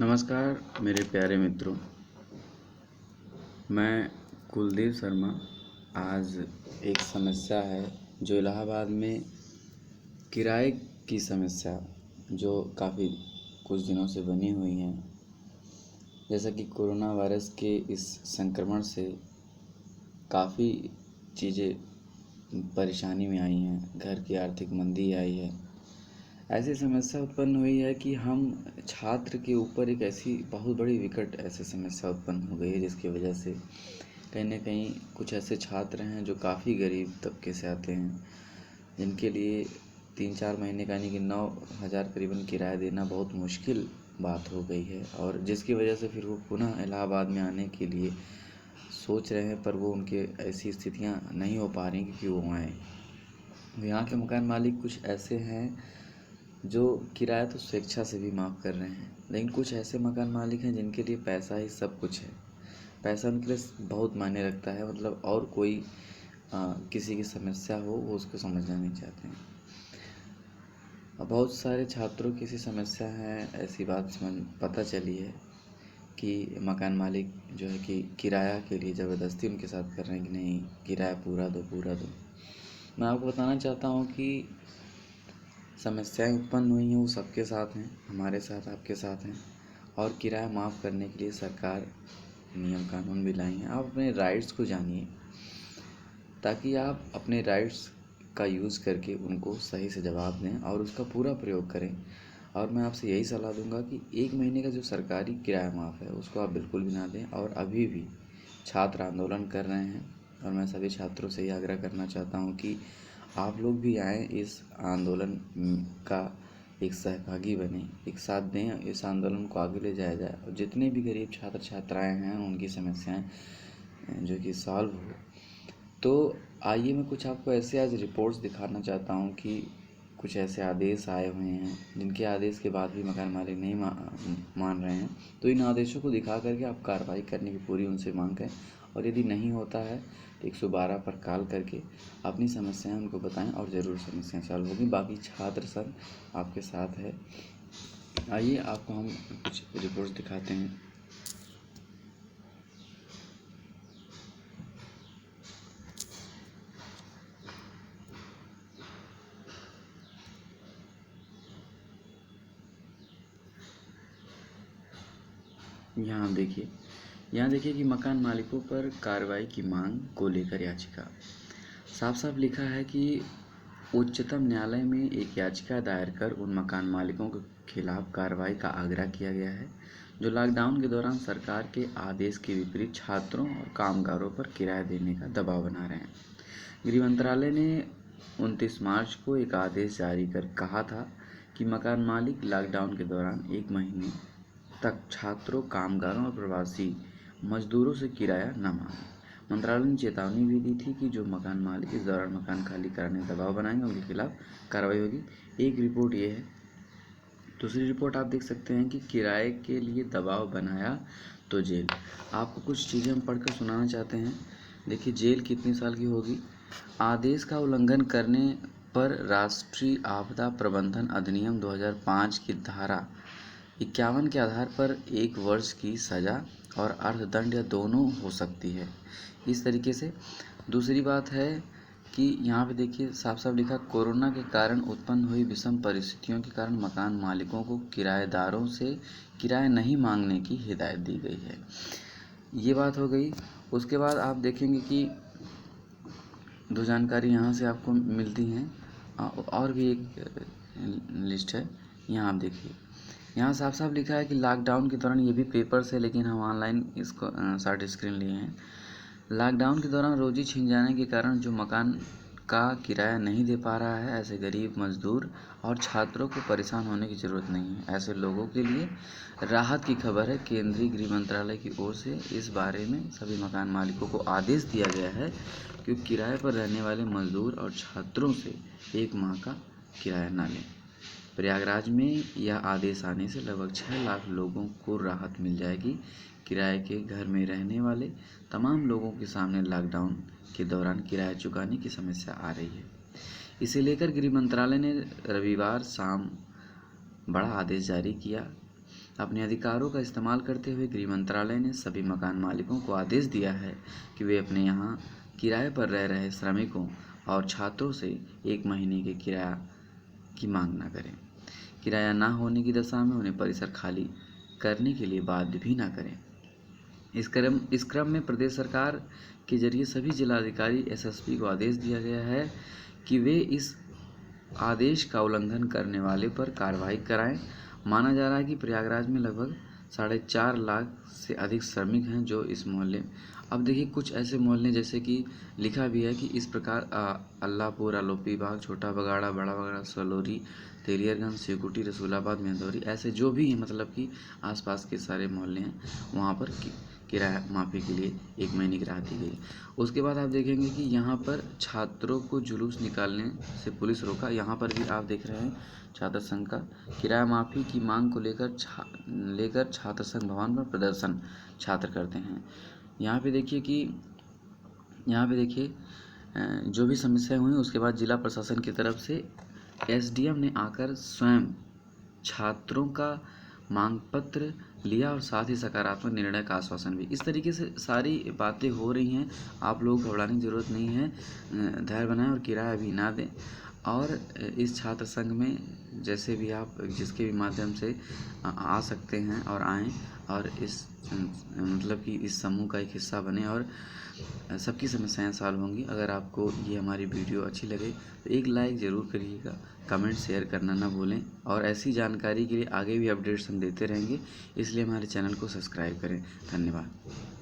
नमस्कार मेरे प्यारे मित्रों। मैं कुलदीप शर्मा। आज एक समस्या है जो इलाहाबाद में किराए की समस्या जो काफ़ी कुछ दिनों से बनी हुई है। जैसा कि कोरोना वायरस के इस संक्रमण से काफ़ी चीज़ें परेशानी में आई हैं, घर की आर्थिक मंदी आई है। ऐसी समस्या उत्पन्न हुई है कि हम छात्र के ऊपर एक ऐसी बहुत बड़ी विकट ऐसी समस्या उत्पन्न हो गई है जिसकी वजह से कहीं ना कहीं कुछ ऐसे छात्र हैं जो काफ़ी गरीब तबके से आते हैं, जिनके लिए 3-4 महीने का यानी कि 9,000 करीबन किराया देना बहुत मुश्किल बात हो गई है। और जिसकी वजह से फिर वो पुनः इलाहाबाद में आने के लिए सोच रहे हैं, पर वो उनके ऐसी स्थितियां नहीं हो पा रही कि वो आएँ। यहाँ के मकान मालिक कुछ ऐसे हैं जो किराया तो स्वेच्छा से भी माफ़ कर रहे हैं, लेकिन कुछ ऐसे मकान मालिक हैं जिनके लिए पैसा ही सब कुछ है। पैसा उनके लिए बहुत मायने रखता है, मतलब और कोई किसी की समस्या हो वो उसको समझना नहीं चाहते हैं। बहुत सारे छात्रों की ऐसी समस्या है, ऐसी बात पता चली है कि मकान मालिक जो है कि किराया के लिए ज़बरदस्ती उनके साथ कर रहे हैं कि नहीं किराया पूरा दो पूरा दो। मैं आपको बताना चाहता हूँ कि समस्याएं उत्पन्न हुई हैं वो सबके साथ हैं, हमारे साथ आपके साथ हैं। और किराया माफ़ करने के लिए सरकार नियम कानून भी लाई हैं। आप अपने राइट्स को जानिए ताकि आप अपने राइट्स का यूज़ करके उनको सही से जवाब दें और उसका पूरा प्रयोग करें। और मैं आपसे यही सलाह दूंगा कि 1 महीने का जो सरकारी किराया माफ़ है उसको आप बिल्कुल भी ना दें। और अभी भी छात्र आंदोलन कर रहे हैं और मैं सभी छात्रों से ये आग्रह करना चाहता हूँ कि आप लोग भी आएँ, इस आंदोलन का एक सहभागी बने, एक साथ दें, इस आंदोलन को आगे ले जाया जाए और जितने भी गरीब छात्र छात्राएं हैं उनकी समस्याएं जो कि सॉल्व हो। तो आइए मैं कुछ आपको ऐसे आज रिपोर्ट्स दिखाना चाहता हूं कि कुछ ऐसे आदेश आए हुए हैं जिनके आदेश के बाद भी मकान मालिक नहीं मान रहे हैं। तो इन आदेशों को दिखा करके आप कार्रवाई करने की पूरी उनसे मांग करें और यदि नहीं होता है 112 पर कॉल करके अपनी समस्याएं उनको बताएं और ज़रूर समस्याएं सॉल्व होगी। बाकी छात्र संघ आपके साथ है। आइए आपको हम कुछ रिपोर्ट्स दिखाते हैं। यहाँ देखिए कि मकान मालिकों पर कार्रवाई की मांग को लेकर याचिका। साफ साफ लिखा है कि उच्चतम न्यायालय में एक याचिका दायर कर उन मकान मालिकों के खिलाफ कार्रवाई का आग्रह किया गया है जो लॉकडाउन के दौरान सरकार के आदेश के विपरीत छात्रों और कामगारों पर किराया देने का दबाव बना रहे हैं। गृह मंत्रालय ने 29 मार्च को एक आदेश जारी कर कहा था कि मकान मालिक लॉकडाउन के दौरान 1 महीने तक छात्रों, कामगारों और प्रवासी मजदूरों से किराया न मांगे। मंत्रालय ने चेतावनी भी दी थी कि जो मकान मालिक इस दौरान मकान खाली कराने का दबाव बनाएंगे उनके खिलाफ कार्रवाई होगी। एक रिपोर्ट ये है। दूसरी रिपोर्ट आप देख सकते हैं कि किराए के लिए दबाव बनाया तो जेल। आपको कुछ चीज़ें हम पढ़कर सुनाना चाहते हैं। देखिए जेल कितनी साल की होगी। आदेश का उल्लंघन करने पर राष्ट्रीय आपदा प्रबंधन अधिनियम 2005 की धारा 51 के आधार पर 1 वर्ष की सज़ा और अर्थदंड या दोनों हो सकती है। इस तरीके से दूसरी बात है कि यहाँ पे देखिए साफ साफ लिखा, कोरोना के कारण उत्पन्न हुई विषम परिस्थितियों के कारण मकान मालिकों को किराएदारों से किराया नहीं मांगने की हिदायत दी गई है। ये बात हो गई। उसके बाद आप देखेंगे कि दो जानकारी यहाँ से आपको मिलती हैं और भी एक लिस्ट है। यहाँ आप देखिए, यहाँ साफ साफ लिखा है कि लॉकडाउन के दौरान, ये भी पेपर से लेकिन हम ऑनलाइन इसको शॉर्ट स्क्रीन लिए हैं। लॉकडाउन के दौरान रोजी छीन जाने के कारण जो मकान का किराया नहीं दे पा रहा है, ऐसे गरीब मजदूर और छात्रों को परेशान होने की ज़रूरत नहीं है। ऐसे लोगों के लिए राहत की खबर है। केंद्रीय गृह मंत्रालय की ओर से इस बारे में सभी मकान मालिकों को आदेश दिया गया है कि किराए पर रहने वाले मजदूर और छात्रों से 1 माह का किराया न लें। प्रयागराज में यह आदेश आने से लगभग 6 लाख लोगों को राहत मिल जाएगी। किराए के घर में रहने वाले तमाम लोगों के सामने लॉकडाउन के दौरान किराया चुकाने की समस्या आ रही है। इसे लेकर गृह मंत्रालय ने रविवार शाम बड़ा आदेश जारी किया अपने अधिकारों का इस्तेमाल करते हुए गृह मंत्रालय ने सभी मकान मालिकों को आदेश दिया है कि वे अपने यहाँ किराए पर रह रहे श्रमिकों और छात्रों से 1 महीने के किराया की मांग न करें। किराया न होने की दशा में उन्हें परिसर खाली करने के लिए बाध्य भी न करें। इस क्रम में प्रदेश सरकार के जरिए सभी जिलाधिकारी एसएसपी को आदेश दिया गया है कि वे इस आदेश का उल्लंघन करने वाले पर कार्रवाई कराएं। माना जा रहा है कि प्रयागराज में लगभग 4.5 लाख से अधिक श्रमिक हैं जो इस मोहल्ले। अब देखिए कुछ ऐसे मोहल्ले जैसे कि लिखा भी है कि इस प्रकार अल्लाहपुर, आलोपी बाग, छोटा बगाड़ा, बड़ा बगाड़ा, सलोरी, तेलियरगंज, शिवकुटी, रसूलाबाद, मेहदौरी, ऐसे जो भी हैं मतलब कि आसपास के सारे मोहल्ले हैं वहाँ पर किराया माफ़ी के लिए 1 महीने की राहत दी गई। उसके बाद आप देखेंगे कि यहाँ पर छात्रों को जुलूस निकालने से पुलिस रोका। यहाँ पर भी आप देख रहे हैं छात्र संघ का किराया माफ़ी की मांग को लेकर छात्र संघ भवन पर प्रदर्शन छात्र करते हैं। यहाँ पे देखिए जो भी समस्याएं हुई उसके बाद जिला प्रशासन की तरफ से एसडीएम ने आकर स्वयं छात्रों का मांग पत्र लिया और साथ ही सकारात्मक निर्णय का आश्वासन भी। इस तरीके से सारी बातें हो रही हैं। आप लोग घबराने की ज़रूरत नहीं है, धैर्य बनाएं और किराया भी ना दें। और इस छात्र संघ में जैसे भी आप जिसके भी माध्यम से आ सकते हैं और आएँ और इस मतलब कि इस समूह का एक हिस्सा बने और सबकी समस्याएं सॉल्व होंगी। अगर आपको ये हमारी वीडियो अच्छी लगे तो एक लाइक ज़रूर करिएगा, कमेंट शेयर करना ना भूलें और ऐसी जानकारी के लिए आगे भी अपडेट्स हम देते रहेंगे, इसलिए हमारे चैनल को सब्सक्राइब करें। धन्यवाद।